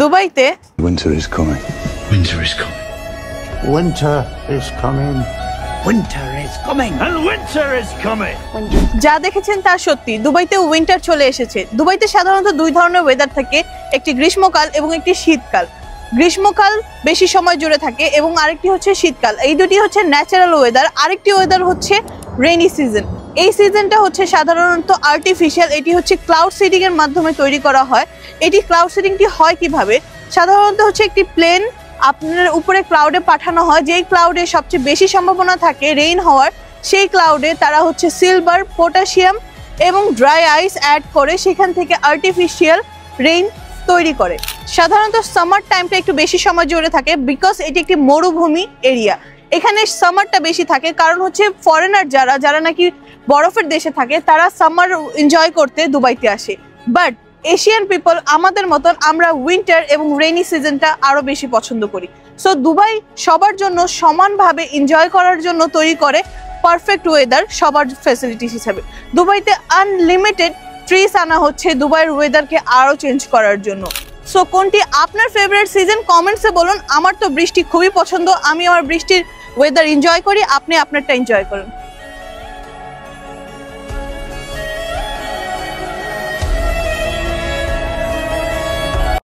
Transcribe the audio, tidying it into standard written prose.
দুবাইতে Winter is coming. Winter is coming. Winter is coming. Winter is coming. And winter is coming. যা দেখেছেন তা সত্যি, দুবাইতে উইন্টার চলে এসেছে। দুবাইতে সাধারণত দুই ধরনের ওয়েদার থাকে, একটি গ্রীষ্মকাল এবং একটি শীতকাল। গ্রীষ্মকাল বেশি সময় জুড়ে থাকে এবং আরেকটি হচ্ছে শীতকাল। এই দুটি হচ্ছে ন্যাচারাল ওয়েদার। আরেকটি ওয়েদার হচ্ছে রেইনি সিজন। এই সিজনটা হচ্ছে সাধারণত আর্টিফিশিয়াল, এটি হচ্ছে ক্লাউড সিডিং এর মাধ্যমে তৈরি করা হয়। এটি ক্লাউড সিডিংটি হয় কিভাবে? সাধারণত হচ্ছে একটি প্লেন আপনার উপরে ক্লাউডে পাঠানো হয়, যেই ক্লাউডে সবচেয়ে বেশি সম্ভাবনা থাকে রেইন হওয়ার, সেই ক্লাউডে তারা হচ্ছে সিলভার, পটাশিয়াম এবং ড্রাই আইস অ্যাড করে সেখান থেকে আর্টিফিশিয়াল রেইন তৈরি করে। সাধারণত সামার টাইমটা একটু বেশি সময় জুড়ে থাকে, বিকজ এটি একটি মরুভূমি এরিয়া। এখানে সামারটা বেশি থাকে, কারণ হচ্ছে ফরেনার যারা নাকি বরফের দেশে থাকে তারা সামার এনজয় করতে দুবাইতে আসে। বাট এশিয়ান পিপল আমাদের মতন আমরা উইন্টার এবং রেইনি সিজনটা আরো বেশি পছন্দ করি। সো দুবাই সবার জন্য সমানভাবে এনজয় করার জন্য তৈরি করে পারফেক্ট ওয়েদার সবার ফ্যাসিলিটিস হিসাবে। দুবাইতে আনলিমিটেড ট্রিস আনা হচ্ছে দুবাইয়ের ওয়েদারকে আরো চেঞ্জ করার জন্য। সো কোনটি আপনার ফেভারিট সিজন কমেন্টসে বলুন। আমার তো বৃষ্টি খুবই পছন্দ, আমি আমার বৃষ্টির ওয়েদার এনজয় করি, আপনি আপনারটা এনজয় করুন।